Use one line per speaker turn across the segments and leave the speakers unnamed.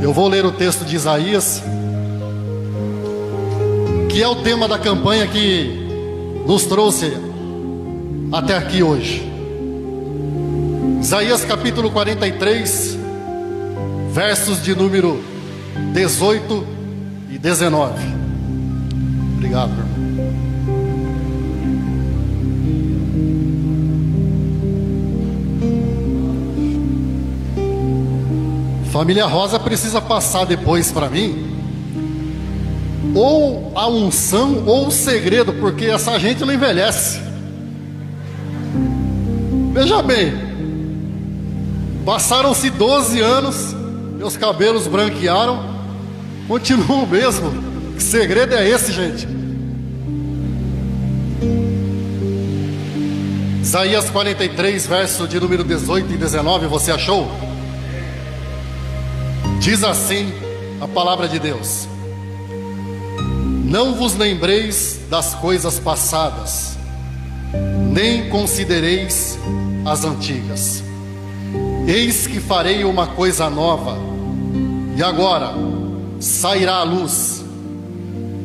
Eu vou ler o texto de Isaías, que é o tema da campanha que nos trouxe até aqui hoje. Isaías capítulo 43, versos de número 18 e 19. Obrigado, irmão. Família Rosa precisa passar depois para mim ou a unção ou o segredo, porque essa gente não envelhece. Veja bem, passaram-se 12 anos, meus cabelos branquearam, continuam o mesmo. Que segredo é esse, gente? Isaías 43, verso de número 18 e 19, você achou? Diz assim a palavra de Deus: não vos lembreis das coisas passadas, nem considereis as antigas. Eis que farei uma coisa nova, e agora sairá a luz.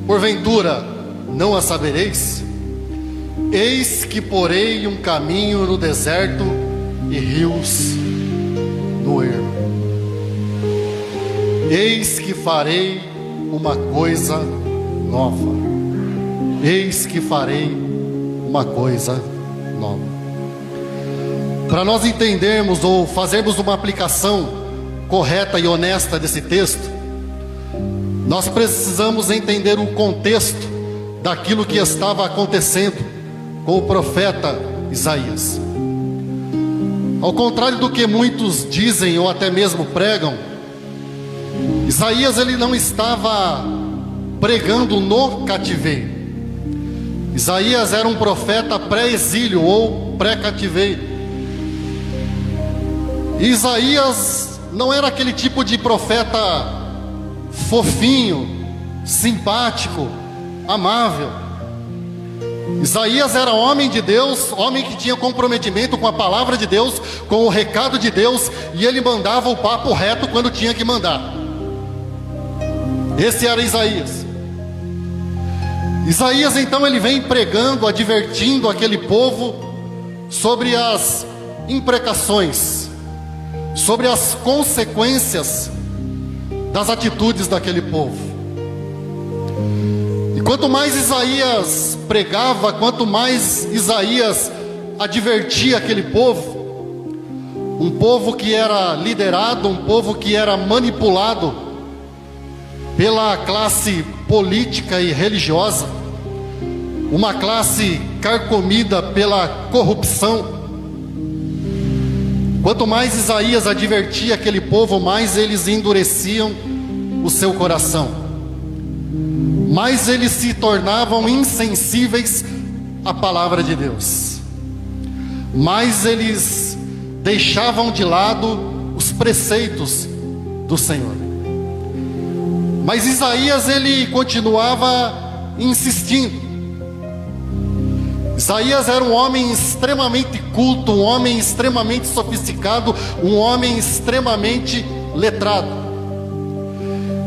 Porventura não a sabereis? Eis que porei um caminho no deserto e rios no ermo. Eis que farei uma coisa nova. Eis que farei uma coisa nova. Para nós entendermos ou fazermos uma aplicação correta e honesta desse texto, nós precisamos entender o contexto daquilo que estava acontecendo com o profeta Isaías. Ao contrário do que muitos dizem ou até mesmo pregam, Isaías ele não estava pregando no cativeiro. Isaías era um profeta pré-exílio ou pré-cativeiro. Isaías não era aquele tipo de profeta fofinho, simpático, amável. Isaías era homem de Deus, homem que tinha comprometimento com a palavra de Deus, com o recado de Deus, e ele mandava o papo reto quando tinha que mandar. Esse era Isaías. Isaías então ele vem pregando, advertindo aquele povo sobre as imprecações, sobre as consequências das atitudes daquele povo. E quanto mais Isaías pregava, quanto mais Isaías advertia aquele povo, um povo que era liderado, um povo que era manipulado pela classe política e religiosa, uma classe carcomida pela corrupção. Quanto mais Isaías advertia aquele povo, mais eles endureciam o seu coração, mais eles se tornavam insensíveis à palavra de Deus, mais eles deixavam de lado os preceitos do Senhor. Mas Isaías ele continuava insistindo. Isaías era um homem extremamente culto, um homem extremamente sofisticado, um homem extremamente letrado.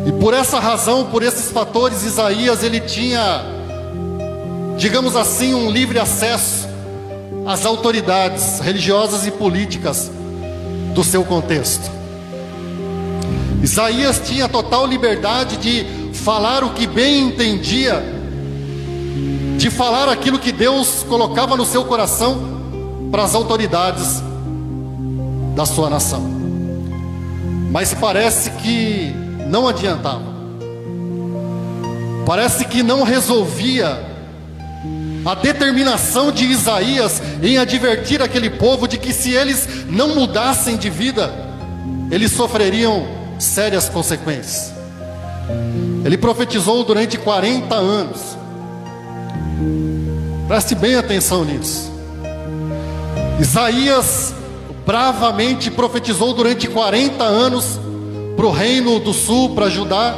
E por essa razão, por esses fatores, Isaías ele tinha, digamos assim, um livre acesso às autoridades religiosas e políticas do seu contexto. Isaías tinha total liberdade de falar o que bem entendia, de falar aquilo que Deus colocava no seu coração para as autoridades da sua nação. Mas parece que não adiantava, parece que não resolvia a determinação de Isaías em advertir aquele povo de que se eles não mudassem de vida, eles sofreriam sérias consequências. Ele profetizou durante 40 anos. Preste bem atenção nisso. Isaías bravamente profetizou durante 40 anos para o reino do sul, para Judá.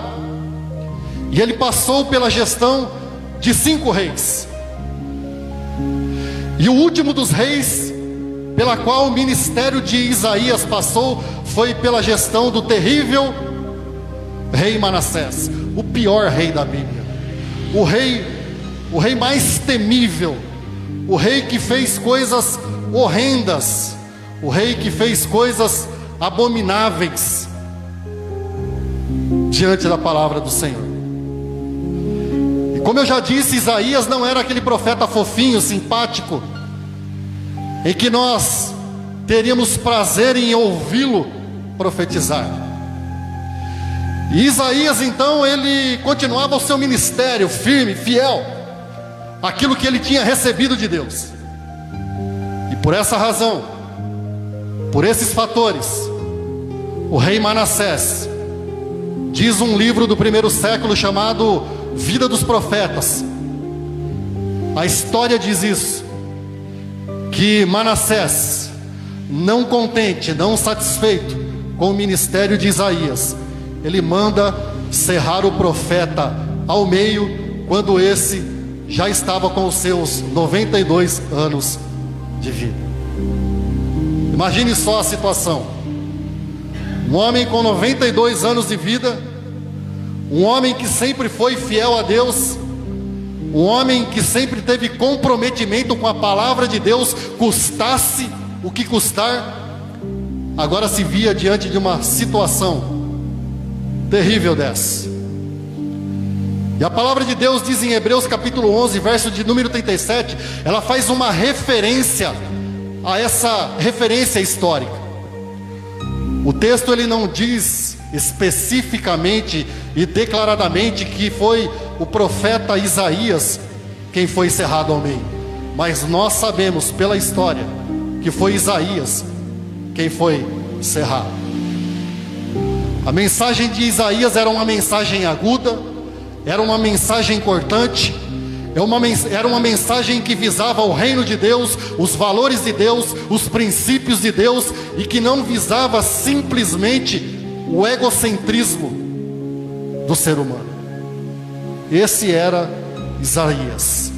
E ele passou pela gestão de 5 reis. E o último dos reis pela qual o ministério de Isaías passou foi pela gestão do terrível rei Manassés, o pior rei da Bíblia, o rei mais temível, o rei que fez coisas horrendas, o rei que fez coisas abomináveis diante da palavra do Senhor. E como eu já disse, Isaías não era aquele profeta fofinho, simpático, em que nós teríamos prazer em ouvi-lo profetizar. E Isaías então, ele continuava o seu ministério firme, fiel àquilo que ele tinha recebido de Deus. E por essa razão, por esses fatores, o rei Manassés, diz um livro do primeiro século chamado Vida dos Profetas, a história diz isso, que Manassés, não contente, não satisfeito com o ministério de Isaías, ele manda serrar o profeta ao meio, quando esse já estava com os seus 92 anos de vida. Imagine só a situação: um homem com 92 anos de vida, um homem que sempre foi fiel a Deus, um homem que sempre teve comprometimento com a palavra de Deus, custasse o que custar, agora se via diante de uma situação terrível dessa. E a palavra de Deus diz em Hebreus capítulo 11, verso de número 37, ela faz uma referência a essa referência histórica. O texto ele não diz especificamente e declaradamente que foi o profeta Isaías quem foi cerrado ao meio, mas nós sabemos pela história que foi Isaías quem foi cerrado. A mensagem de Isaías era uma mensagem aguda, era uma mensagem cortante, era uma mensagem que visava o reino de Deus, os valores de Deus, os princípios de Deus, e que não visava simplesmente o egocentrismo do ser humano. Esse era Isaías,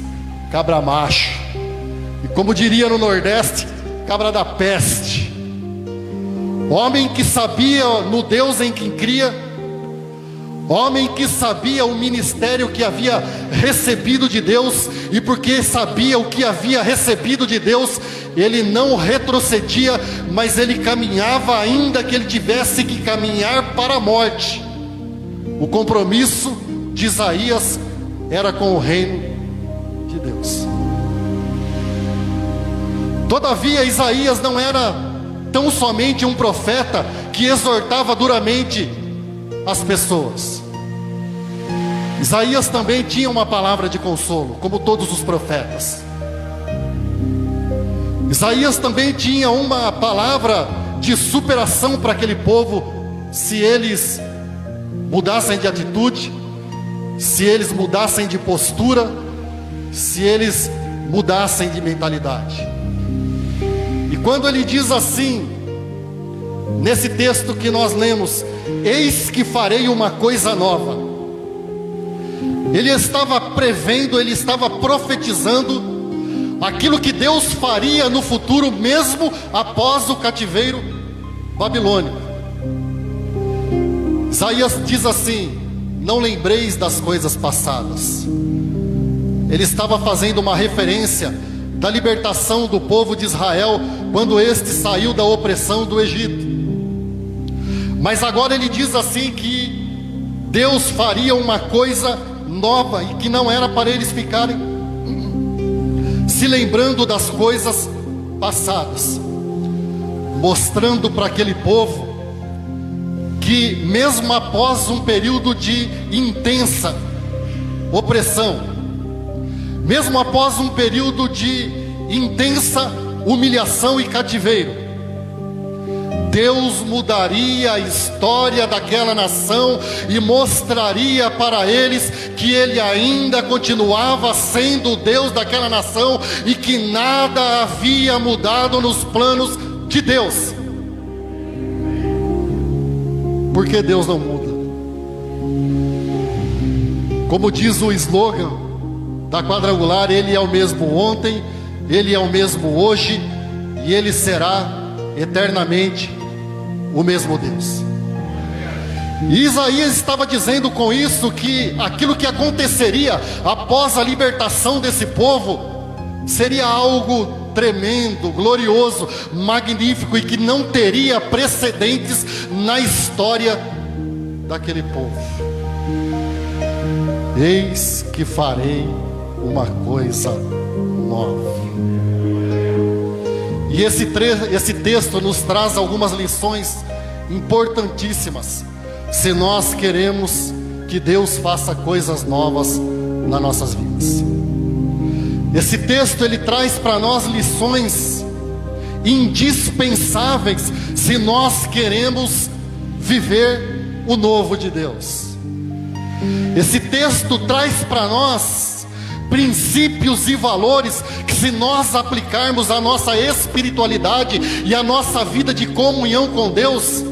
cabra macho, e como diria no Nordeste, cabra da peste, homem que sabia no Deus em quem cria, homem que sabia o ministério que havia recebido de Deus, e porque sabia o que havia recebido de Deus, ele não retrocedia, mas ele caminhava, ainda que ele tivesse que caminhar para a morte. O compromisso de Isaías era com o reino de Deus. Todavia, Isaías não era tão somente um profeta que exortava duramente as pessoas. Isaías também tinha uma palavra de consolo, como todos os profetas. Isaías também tinha uma palavra de superação para aquele povo, se eles mudassem de atitude, se eles mudassem de postura, se eles mudassem de mentalidade. E quando ele diz assim, nesse texto que nós lemos, eis que farei uma coisa nova, ele estava prevendo, ele estava profetizando aquilo que Deus faria no futuro, mesmo após o cativeiro babilônico. Isaías diz assim: não lembreis das coisas passadas. Ele estava fazendo uma referência da libertação do povo de Israel, quando este saiu da opressão do Egito. Mas agora ele diz assim que Deus faria uma coisa nova, e que não era para eles ficarem se lembrando das coisas passadas, mostrando para aquele povo que mesmo após um período de intensa opressão, mesmo após um período de intensa humilhação e cativeiro, Deus mudaria a história daquela nação e mostraria para eles que Ele ainda continuava sendo o Deus daquela nação e que nada havia mudado nos planos de Deus. Porque Deus não muda. Como diz o slogan da Quadrangular, Ele é o mesmo ontem, Ele é o mesmo hoje e Ele será eternamente o mesmo Deus. E Isaías estava dizendo com isso que aquilo que aconteceria após a libertação desse povo seria algo tremendo, glorioso, magnífico e que não teria precedentes na história daquele povo. Eis que farei uma coisa nova. E esse texto nos traz algumas lições importantíssimas, se nós queremos que Deus faça coisas novas nas nossas vidas. Esse texto ele traz para nós lições indispensáveis se nós queremos viver o novo de Deus. Esse texto traz para nós princípios e valores que, se nós aplicarmos a nossa espiritualidade e a nossa vida de comunhão com Deus,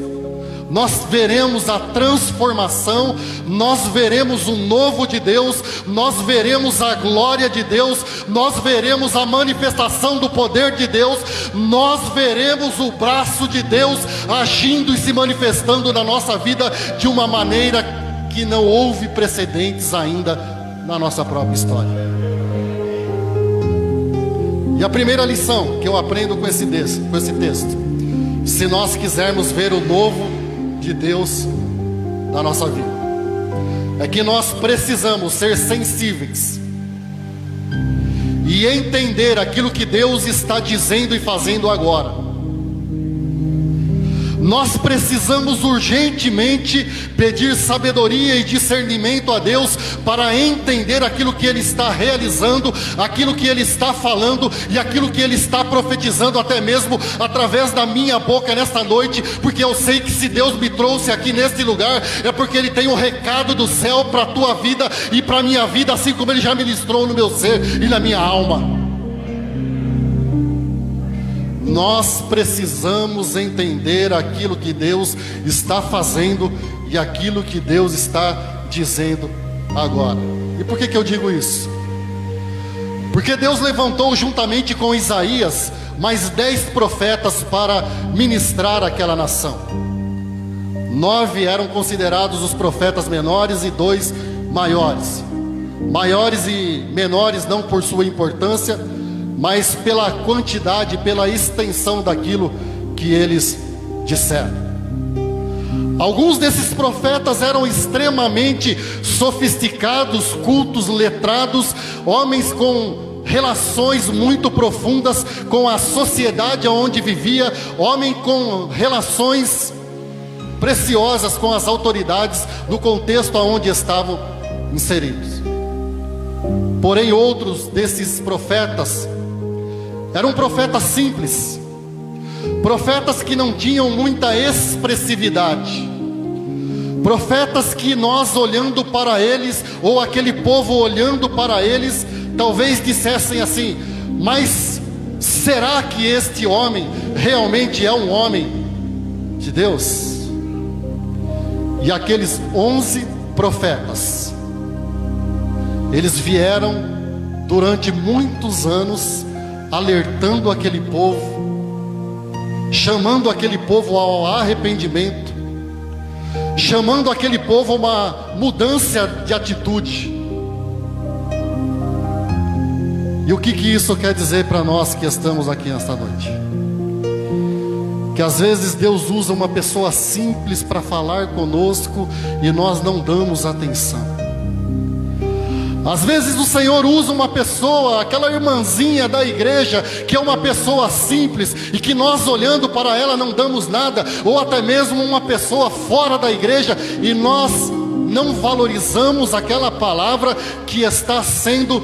nós veremos a transformação, nós veremos o novo de Deus, nós veremos a glória de Deus, nós veremos a manifestação do poder de Deus, nós veremos o braço de Deus agindo e se manifestando na nossa vida de uma maneira que não houve precedentes ainda na nossa própria história. E a primeira lição que eu aprendo com esse texto, se nós quisermos ver o novo de Deus na nossa vida, é que nós precisamos ser sensíveis e entender aquilo que Deus está dizendo e fazendo agora. Nós precisamos urgentemente pedir sabedoria e discernimento a Deus para entender aquilo que Ele está realizando, aquilo que Ele está falando e aquilo que Ele está profetizando, até mesmo através da minha boca nesta noite, porque eu sei que se Deus me trouxe aqui neste lugar, é porque Ele tem um recado do céu para a tua vida e para a minha vida, assim como Ele já ministrou no meu ser e na minha alma. Nós precisamos entender aquilo que Deus está fazendo e aquilo que Deus está dizendo agora. E por que eu digo isso? Porque Deus levantou juntamente com Isaías mais 10 profetas para ministrar aquela nação. 9 eram considerados os profetas menores e 2 maiores. Maiores e menores não por sua importância, mas pela quantidade, pela extensão daquilo que eles disseram. Alguns desses profetas eram extremamente sofisticados, cultos, letrados, homens com relações muito profundas com a sociedade onde vivia, homem com relações preciosas com as autoridades do contexto onde estavam inseridos. Porém, outros desses profetas eram profetas simples, profetas que não tinham muita expressividade, profetas que nós olhando para eles, ou aquele povo olhando para eles, talvez dissessem assim: mas será que este homem realmente é um homem de Deus? E aqueles 11 profetas, eles vieram durante muitos anos alertando aquele povo, chamando aquele povo ao arrependimento, chamando aquele povo a uma mudança de atitude. E o que isso quer dizer para nós que estamos aqui nesta noite? Que às vezes Deus usa uma pessoa simples para falar conosco e nós não damos atenção. Às vezes o Senhor usa uma pessoa, aquela irmãzinha da igreja, que é uma pessoa simples e que nós olhando para ela não damos nada, ou até mesmo uma pessoa fora da igreja, e nós não valorizamos aquela palavra que está sendo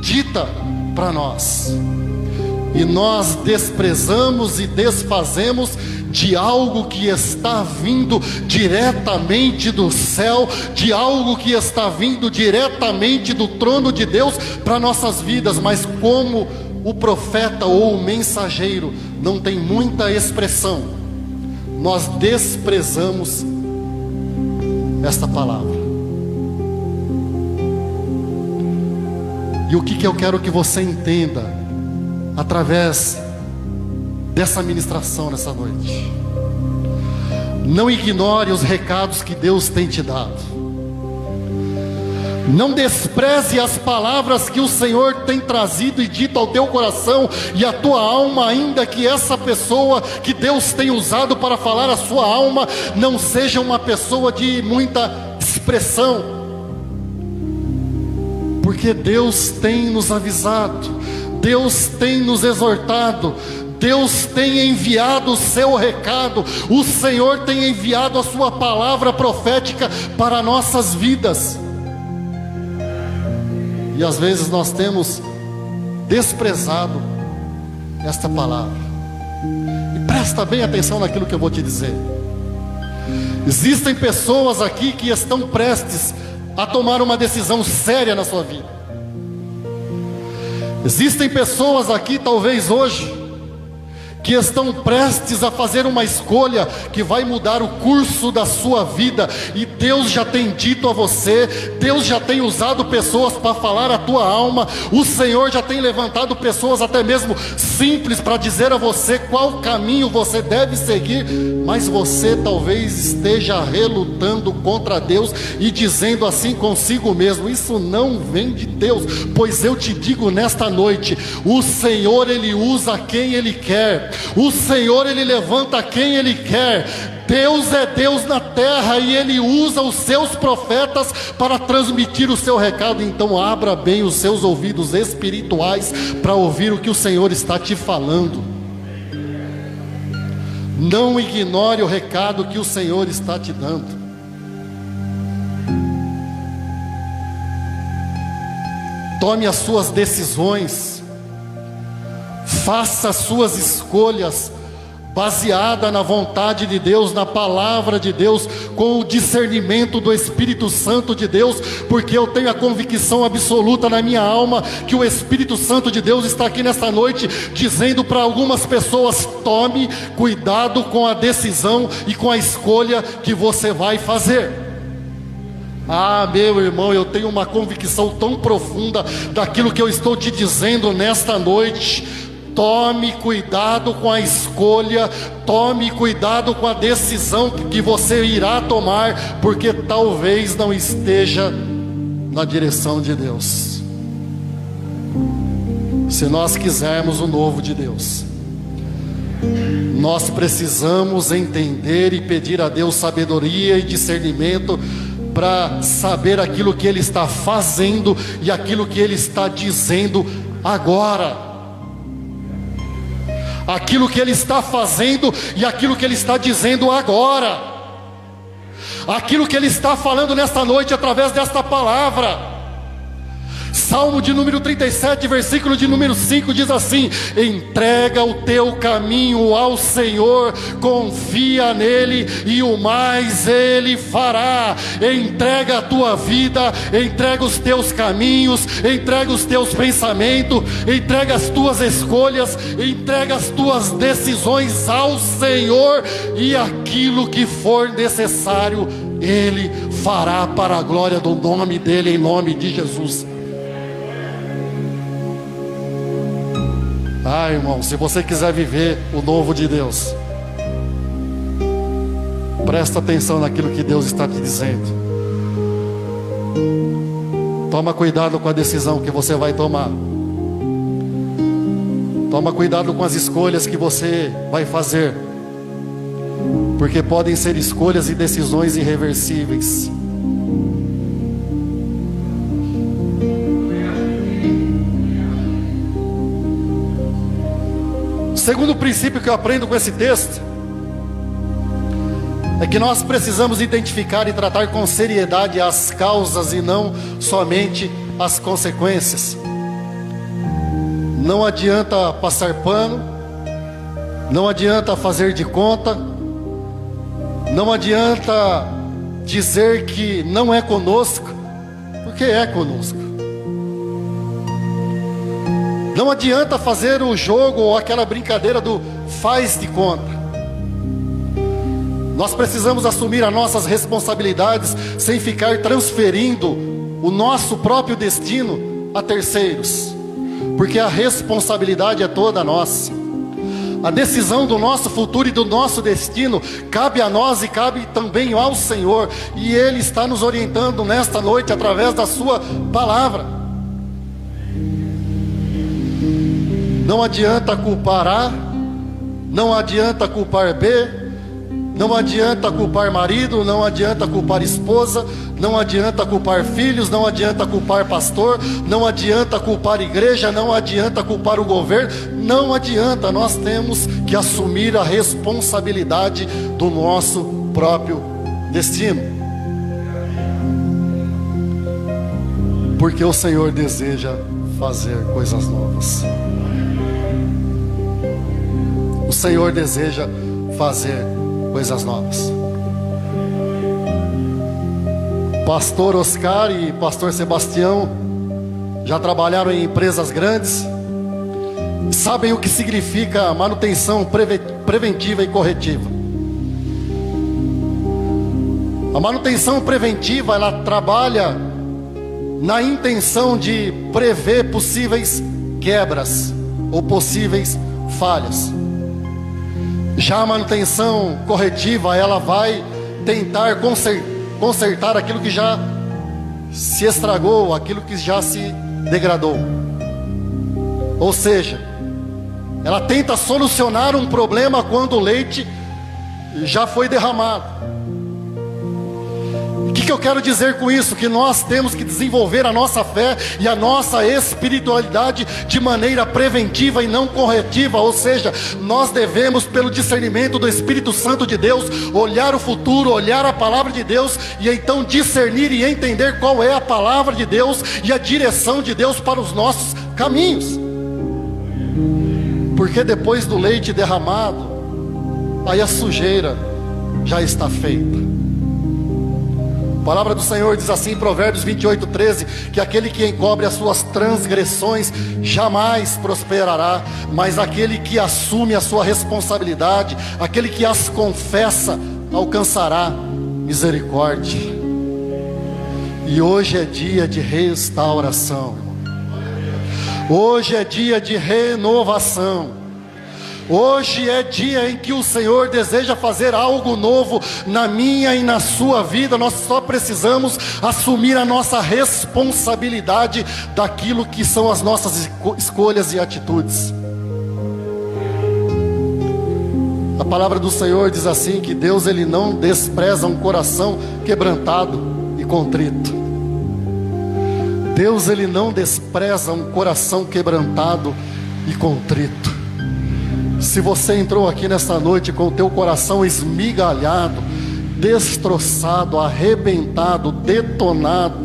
dita para nós, e nós desprezamos e desfazemos de algo que está vindo diretamente do céu, de algo que está vindo diretamente do trono de Deus para nossas vidas. Mas como o profeta ou o mensageiro não tem muita expressão, nós desprezamos esta palavra. E o que eu quero que você entenda através dessa ministração nessa noite. Não ignore os recados que Deus tem te dado. Não despreze as palavras que o Senhor tem trazido e dito ao teu coração e à tua alma, ainda que essa pessoa que Deus tem usado para falar a sua alma não seja uma pessoa de muita expressão, porque Deus tem nos avisado, Deus tem nos exortado, Deus tem enviado o seu recado, o Senhor tem enviado a sua palavra profética para nossas vidas. E às vezes nós temos desprezado esta palavra. E presta bem atenção naquilo que eu vou te dizer. Existem pessoas aqui que estão prestes a tomar uma decisão séria na sua vida. Existem pessoas aqui, talvez hoje, que estão prestes a fazer uma escolha que vai mudar o curso da sua vida, e Deus já tem dito a você, Deus já tem usado pessoas para falar a tua alma, o Senhor já tem levantado pessoas até mesmo simples para dizer a você qual caminho você deve seguir, mas você talvez esteja relutando contra Deus e dizendo assim consigo mesmo: isso não vem de Deus. Pois eu te digo nesta noite, o Senhor Ele usa quem Ele quer, o Senhor Ele levanta quem Ele quer. Deus é Deus na terra e Ele usa os seus profetas para transmitir o seu recado. Então abra bem os seus ouvidos espirituais para ouvir o que o Senhor está te falando. Não ignore o recado que o Senhor está te dando. Tome as suas decisões, faça as suas escolhas baseada na vontade de Deus, na palavra de Deus, com o discernimento do Espírito Santo de Deus, porque eu tenho a convicção absoluta na minha alma que o Espírito Santo de Deus está aqui nesta noite dizendo para algumas pessoas: tome cuidado com a decisão e com a escolha que você vai fazer. Ah, meu irmão, eu tenho uma convicção tão profunda daquilo que eu estou te dizendo nesta noite. Tome cuidado com a escolha, tome cuidado com a decisão que você irá tomar, porque talvez não esteja na direção de Deus. Se nós quisermos o novo de Deus, nós precisamos entender e pedir a Deus sabedoria e discernimento para saber aquilo que Ele está fazendo e aquilo que Ele está dizendo agora. Aquilo que Ele está fazendo e aquilo que Ele está dizendo agora. Aquilo que Ele está falando nesta noite através desta palavra. Salmo de número 37, versículo de número 5 diz assim: entrega o teu caminho ao Senhor, confia nele e o mais Ele fará. Entrega a tua vida, entrega os teus caminhos, entrega os teus pensamentos, entrega as tuas escolhas, entrega as tuas decisões ao Senhor, e aquilo que for necessário Ele fará para a glória do nome dEle, em nome de Jesus. Ah, irmão, se você quiser viver o novo de Deus, presta atenção naquilo que Deus está te dizendo. Toma cuidado com a decisão que você vai tomar. Toma cuidado com as escolhas que você vai fazer, porque podem ser escolhas e decisões irreversíveis. Segundo princípio que eu aprendo com esse texto é que nós precisamos identificar e tratar com seriedade as causas e não somente as consequências. Não adianta passar pano, não adianta fazer de conta, não adianta dizer que não é conosco, porque é conosco. Não adianta fazer o jogo ou aquela brincadeira do faz de conta. Nós precisamos assumir as nossas responsabilidades sem ficar transferindo o nosso próprio destino a terceiros, porque a responsabilidade é toda nossa. A decisão do nosso futuro e do nosso destino cabe a nós e cabe também ao Senhor. E Ele está nos orientando nesta noite através da Sua palavra. Não adianta culpar A, não adianta culpar B, não adianta culpar marido, não adianta culpar esposa, não adianta culpar filhos, não adianta culpar pastor, não adianta culpar igreja, não adianta culpar o governo, não adianta. Nós temos que assumir a responsabilidade do nosso próprio destino, porque o Senhor deseja fazer coisas novas. O Senhor deseja fazer coisas novas. Pastor Oscar e pastor Sebastião já trabalharam em empresas grandes, sabem o que significa manutenção preventiva e corretiva. A manutenção preventiva, ela trabalha na intenção de prever possíveis quebras ou possíveis falhas. Já a manutenção corretiva, ela vai tentar consertar aquilo que já se estragou, aquilo que já se degradou. Ou seja, ela tenta solucionar um problema quando o leite já foi derramado. O que eu quero dizer com isso? Que nós temos que desenvolver a nossa fé e a nossa espiritualidade de maneira preventiva e não corretiva. Ou seja, nós devemos, pelo discernimento do Espírito Santo de Deus, olhar o futuro, olhar a palavra de Deus e então discernir e entender qual é a palavra de Deus e a direção de Deus para os nossos caminhos. Porque depois do leite derramado, aí a sujeira já está feita. A palavra do Senhor diz assim em Provérbios 28:13, que aquele que encobre as suas transgressões jamais prosperará, mas aquele que assume a sua responsabilidade, aquele que as confessa, alcançará misericórdia. E hoje é dia de restauração, hoje é dia de renovação. Hoje é dia em que o Senhor deseja fazer algo novo na minha e na sua vida. Nós só precisamos assumir a nossa responsabilidade daquilo que são as nossas escolhas e atitudes. A palavra do Senhor diz assim, que Deus, Ele não despreza um coração quebrantado e contrito. Deus, Ele não despreza um coração quebrantado e contrito. Se você entrou aqui nesta noite com o teu coração esmigalhado, destroçado, arrebentado, detonado,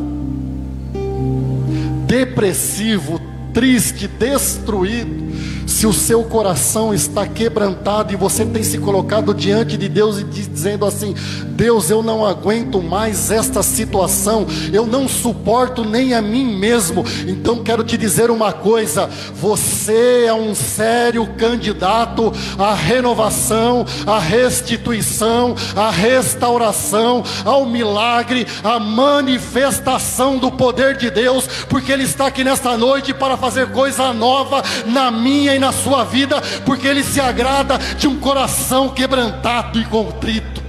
depressivo, triste, destruído, se o seu coração está quebrantado e você tem se colocado diante de Deus e dizendo assim: Deus, eu não aguento mais esta situação, eu não suporto nem a mim mesmo. Então quero te dizer uma coisa: você é um sério candidato à renovação, à restituição, à restauração, ao milagre, à manifestação do poder de Deus, porque Ele está aqui nesta noite para fazer coisa nova na minha e na sua vida, porque Ele se agrada de um coração quebrantado e contrito.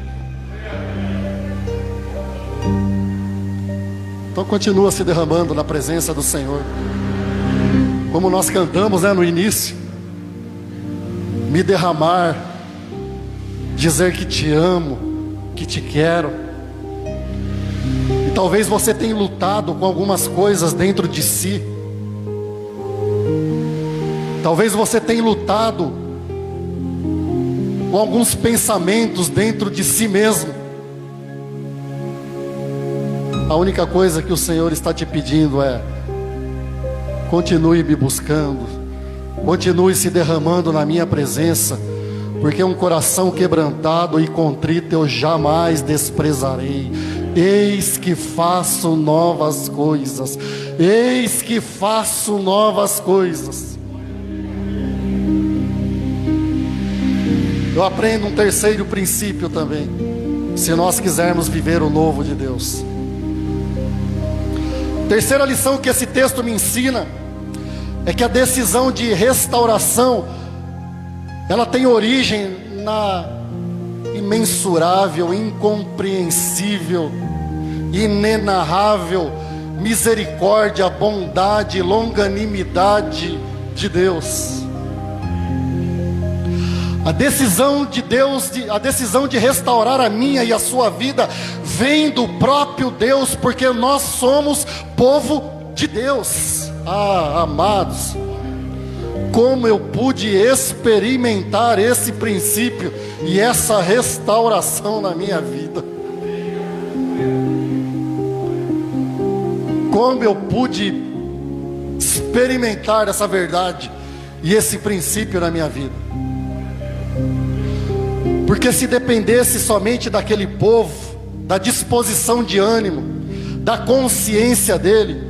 Então continua se derramando na presença do Senhor, como nós cantamos, no início. Me derramar, dizer que te amo, que te quero. E talvez você tenha lutado com algumas coisas dentro de si. Talvez você tenha lutado com alguns pensamentos dentro de si mesmo. A única coisa que o Senhor está te pedindo é: continue me buscando, continue se derramando na minha presença, porque um coração quebrantado e contrito eu jamais desprezarei. Eis que faço novas coisas, eis que faço novas coisas. Eu aprendo um terceiro princípio também, se nós quisermos viver o novo de Deus. Terceira lição que esse texto me ensina é que a decisão de restauração, ela tem origem na imensurável, incompreensível, inenarrável misericórdia, bondade, longanimidade de Deus. A decisão de Deus, a decisão de restaurar a minha e a sua vida, vem do próprio Deus, porque nós somos povo de Deus. Ah, amados, como eu pude experimentar esse princípio e essa restauração na minha vida. Como eu pude experimentar essa verdade e esse princípio na minha vida. Porque se dependesse somente daquele povo, da disposição de ânimo, da consciência dele,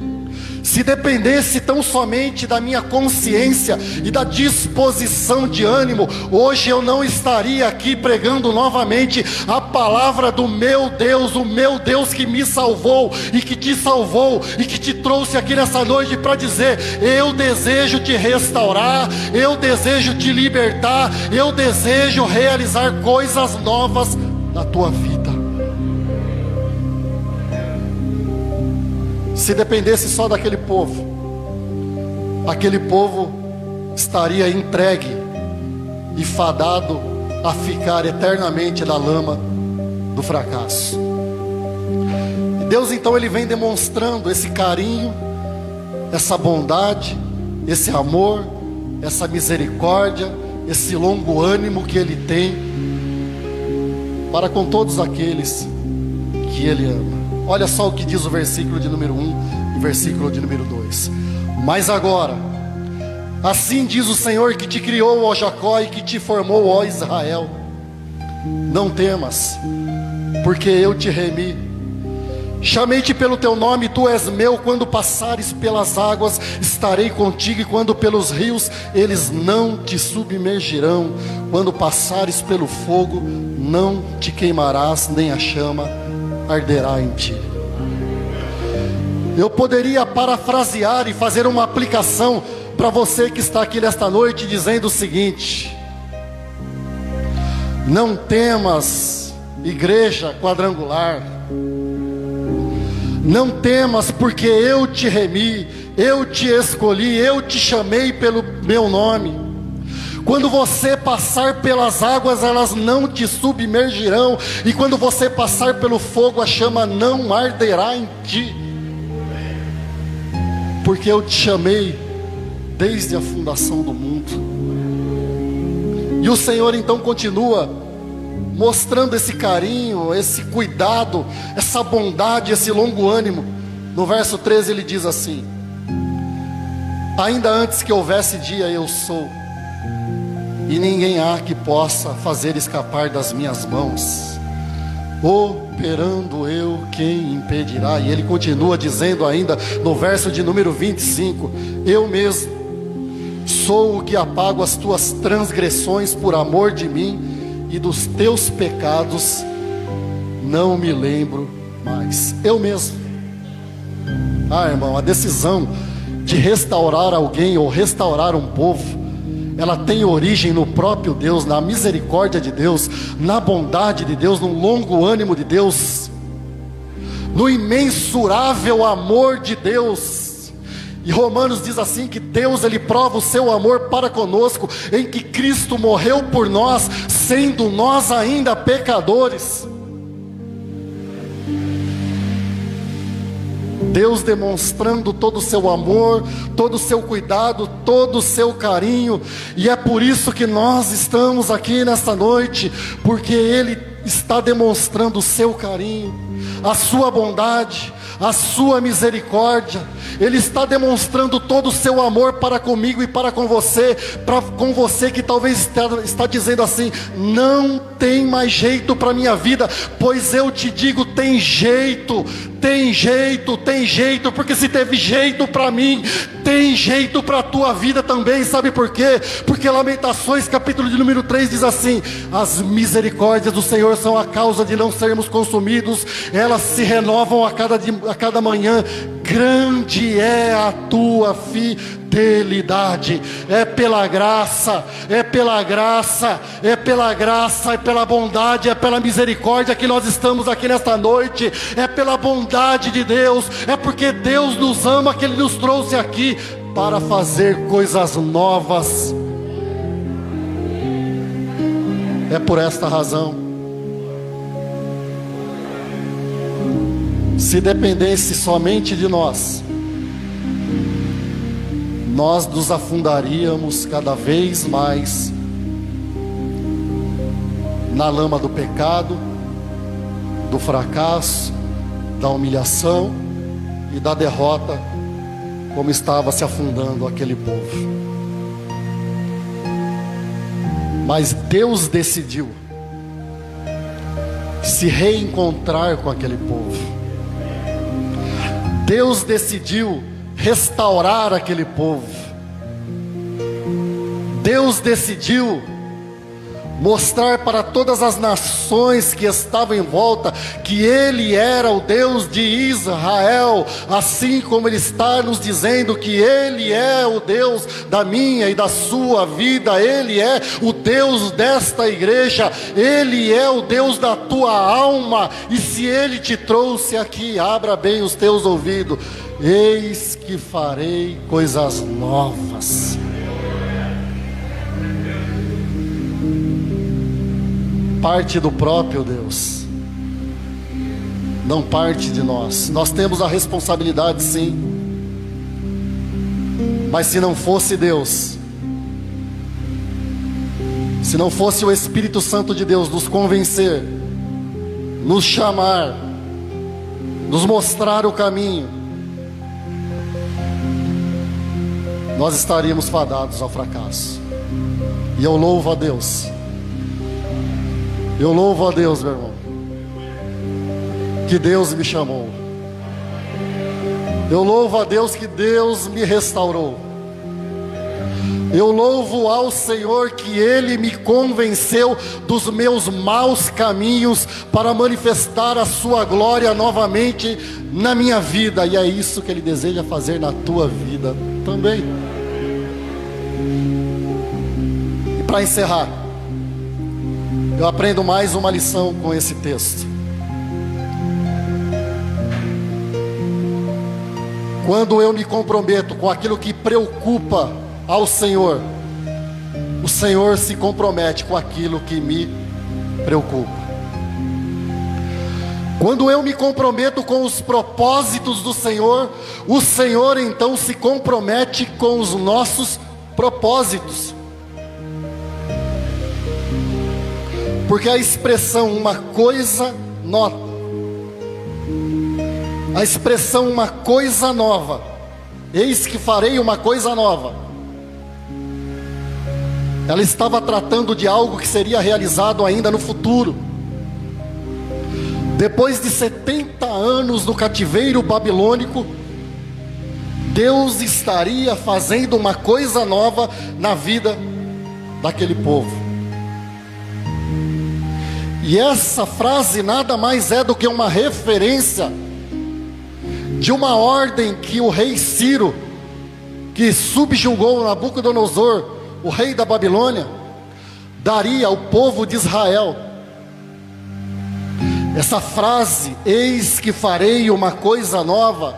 se dependesse tão somente da minha consciência e da disposição de ânimo, hoje eu não estaria aqui pregando novamente a palavra do meu Deus, o meu Deus que me salvou e que te salvou e que te trouxe aqui nessa noite para dizer: eu desejo te restaurar, eu desejo te libertar, eu desejo realizar coisas novas na tua vida. Se dependesse só daquele povo, aquele povo estaria entregue e fadado a ficar eternamente na lama do fracasso. E Deus então, Ele vem demonstrando esse carinho, essa bondade, esse amor, essa misericórdia, esse longo ânimo que Ele tem para com todos aqueles que Ele ama. Olha só o que diz o versículo de número 1 e versículo de número 2. Mas agora, assim diz o Senhor que te criou, ó Jacó, e que te formou, ó Israel: não temas, porque eu te remi. Chamei-te pelo teu nome, tu és meu. Quando passares pelas águas, estarei contigo, e quando pelos rios, eles não te submergirão. Quando passares pelo fogo, não te queimarás, nem a chama arderá em ti. Eu poderia parafrasear e fazer uma aplicação para você que está aqui nesta noite, dizendo o seguinte: não temas, igreja quadrangular, não temas, porque eu te remi, eu te escolhi, eu te chamei pelo meu nome. Quando você passar pelas águas, elas não te submergirão, e quando você passar pelo fogo, a chama não arderá em ti, porque eu te chamei desde a fundação do mundo. E o Senhor então continua mostrando esse carinho, esse cuidado, essa bondade, esse longo ânimo. No verso 13 ele diz assim: ainda antes que houvesse dia, eu sou, e ninguém há que possa fazer escapar das minhas mãos. Operando eu, quem impedirá? E ele continua dizendo ainda no verso de número 25: eu mesmo sou o que apago as tuas transgressões por amor de mim, e dos teus pecados não me lembro mais. Eu mesmo. Ah, irmão, a decisão de restaurar alguém ou restaurar um povo, ela tem origem no próprio Deus, na misericórdia de Deus, na bondade de Deus, no longo ânimo de Deus, no imensurável amor de Deus. E Romanos diz assim que Deus, Ele prova o seu amor para conosco, em que Cristo morreu por nós, sendo nós ainda pecadores. Deus demonstrando todo o seu amor, todo o seu cuidado, todo o seu carinho. E é por isso que nós estamos aqui nesta noite, porque Ele está demonstrando o seu carinho, a sua bondade, a sua misericórdia. Ele está demonstrando todo o seu amor para comigo e para com você que talvez está dizendo assim: não tem mais jeito para a minha vida. Pois eu te digo, tem jeito, tem jeito, tem jeito, porque se teve jeito para mim, tem jeito para a tua vida também. Sabe por quê? Porque Lamentações capítulo de número 3 diz assim: as misericórdias do Senhor são a causa de não sermos consumidos, elas se renovam a cada a cada manhã: grande é a tua fidelidade. É pela graça, é pela graça, é pela graça, é pela bondade, é pela misericórdia que nós estamos aqui nesta noite. É pela bondade de Deus, é porque Deus nos ama que Ele nos trouxe aqui para fazer coisas novas. É por esta razão. Se dependesse somente de nós, nós nos afundaríamos cada vez mais na lama do pecado, do fracasso, da humilhação e da derrota, como estava se afundando aquele povo. Mas Deus decidiu se reencontrar com aquele povo. Deus decidiu restaurar aquele povo. Deus decidiu mostrar para todas as nações que estavam em volta que Ele era o Deus de Israel, assim como Ele está nos dizendo que Ele é o Deus da minha e da sua vida. Ele é o Deus desta igreja, Ele é o Deus da tua alma. E se Ele te trouxe aqui, abra bem os teus ouvidos: eis que farei coisas novas. Parte do próprio Deus, não parte de nós. Nós temos a responsabilidade, sim, mas se não fosse Deus, se não fosse o Espírito Santo de Deus nos convencer, nos chamar, nos mostrar o caminho, nós estaríamos fadados ao fracasso. E eu louvo a Deus. Eu louvo a Deus, meu irmão, que Deus me chamou. Eu louvo a Deus que Deus me restaurou. Eu louvo ao Senhor que Ele me convenceu dos meus maus caminhos para manifestar a sua glória novamente na minha vida. E é isso que Ele deseja fazer na tua vida também. E para encerrar, eu aprendo mais uma lição com esse texto. Quando eu me comprometo com aquilo que preocupa ao Senhor, o Senhor se compromete com aquilo que me preocupa. Quando eu me comprometo com os propósitos do Senhor, o Senhor então se compromete com os nossos propósitos. Porque a expressão uma coisa nova, a expressão uma coisa nova, eis que farei uma coisa nova, ela estava tratando de algo que seria realizado ainda no futuro. Depois de 70 anos no cativeiro babilônico, Deus estaria fazendo uma coisa nova na vida daquele povo. E essa frase nada mais é do que uma referência de uma ordem que o rei Ciro, que subjugou Nabucodonosor, o rei da Babilônia, daria ao povo de Israel. Essa frase, eis que farei uma coisa nova,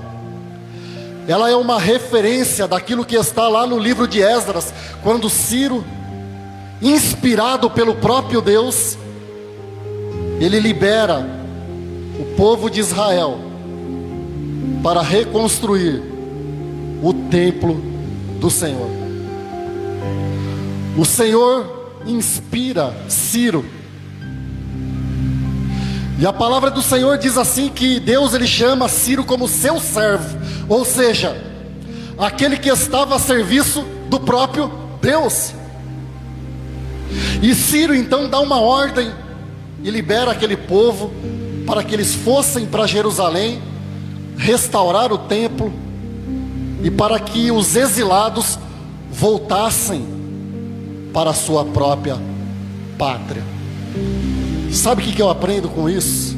ela é uma referência daquilo que está lá no livro de Esdras, quando Ciro, inspirado pelo próprio Deus, ele libera o povo de Israel para reconstruir o templo do Senhor. O Senhor inspira Ciro. E a palavra do Senhor diz assim que Deus ele chama Ciro como seu servo, ou seja, aquele que estava a serviço do próprio Deus. E Ciro então dá uma ordem e libera aquele povo para que eles fossem para Jerusalém, restaurar o templo, e para que os exilados voltassem para a sua própria pátria. Sabe o que eu aprendo com isso?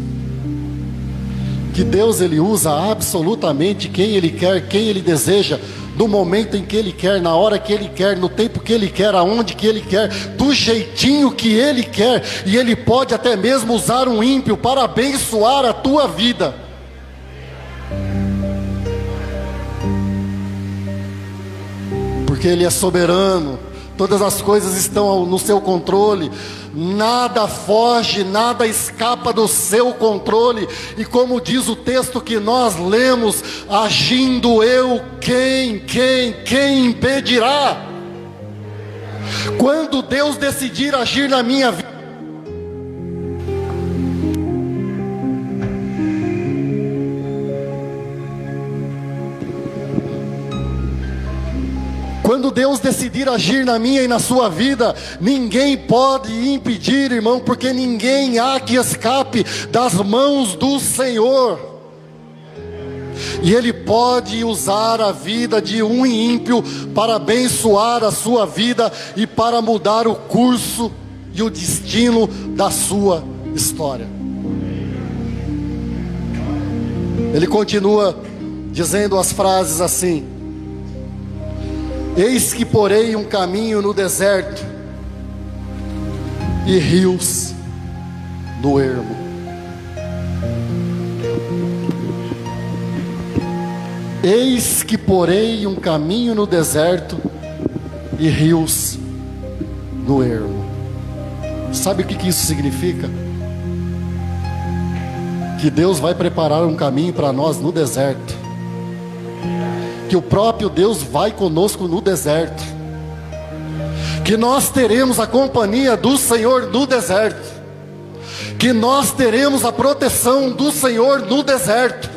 que Deus ele usa absolutamente quem Ele quer, quem Ele deseja, no momento em que Ele quer, na hora que Ele quer, no tempo que Ele quer, aonde que Ele quer, do jeitinho que Ele quer, e Ele pode até mesmo usar um ímpio para abençoar a tua vida. Porque Ele é soberano, todas as coisas estão no seu controle, nada foge, nada escapa do seu controle. E como diz o texto que nós lemos, agindo eu, quem impedirá? Quando Deus decidir agir na minha vida, quando Deus decidir agir na minha e na sua vida, ninguém pode impedir, irmão, porque ninguém há que escape das mãos do Senhor. E Ele pode usar a vida de um ímpio para abençoar a sua vida e para mudar o curso e o destino da sua história. Ele continua dizendo as frases assim: eis que porei um caminho no deserto e rios no ermo. Eis que porei um caminho no deserto e rios no ermo. Sabe o que isso significa? Que Deus vai preparar um caminho para nós no deserto, que o próprio Deus vai conosco no deserto, que nós teremos a companhia do Senhor no deserto, que nós teremos a proteção do Senhor no deserto,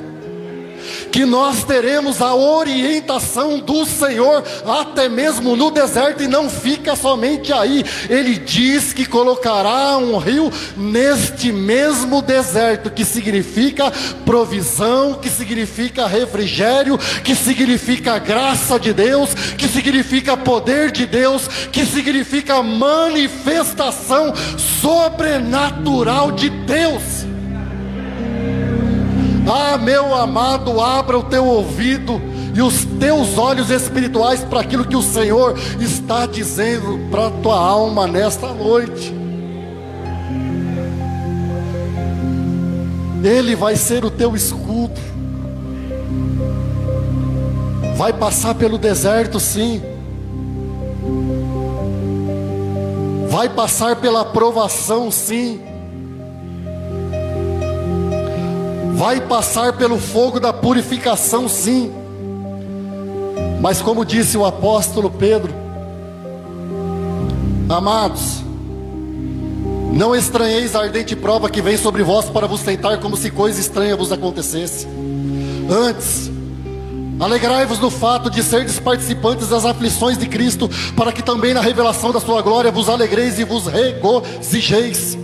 que nós teremos a orientação do Senhor até mesmo no deserto. E não fica somente aí, Ele diz que colocará um rio neste mesmo deserto, que significa provisão, que significa refrigério, que significa graça de Deus, que significa poder de Deus, que significa manifestação sobrenatural de Deus. Ah, meu amado, abra o teu ouvido e os teus olhos espirituais para aquilo que o Senhor está dizendo para a tua alma nesta noite. Ele vai ser o teu escudo. Vai passar pelo deserto, sim. Vai passar pela provação, sim. Vai passar pelo fogo da purificação, sim. Mas como disse o apóstolo Pedro: amados, não estranheis a ardente prova que vem sobre vós para vos tentar, como se coisa estranha vos acontecesse. Antes, alegrai-vos no fato de serdes participantes das aflições de Cristo, para que também na revelação da sua glória vos alegreis e vos regozijeis.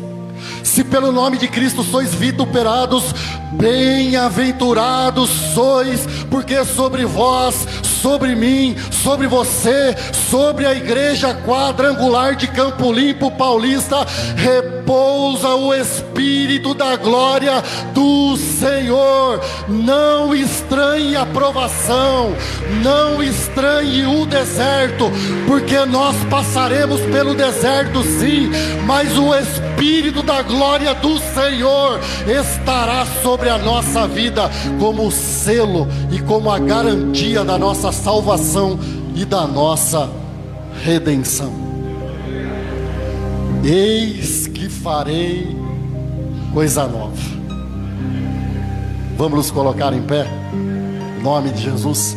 Se pelo nome de Cristo sois vituperados, bem-aventurados sois, porque sobre vós, sobre mim, sobre você, sobre a igreja quadrangular de Campo Limpo Paulista, repousa o Espírito da glória do Senhor. Não estranhe a provação, não estranhe o deserto, porque nós passaremos pelo deserto, sim, mas o Espírito da glória do Senhor estará sobre a nossa vida como selo e como a garantia da nossa salvação e da nossa redenção. Eis que farei coisa nova. Vamos nos colocar em pé, em nome de Jesus.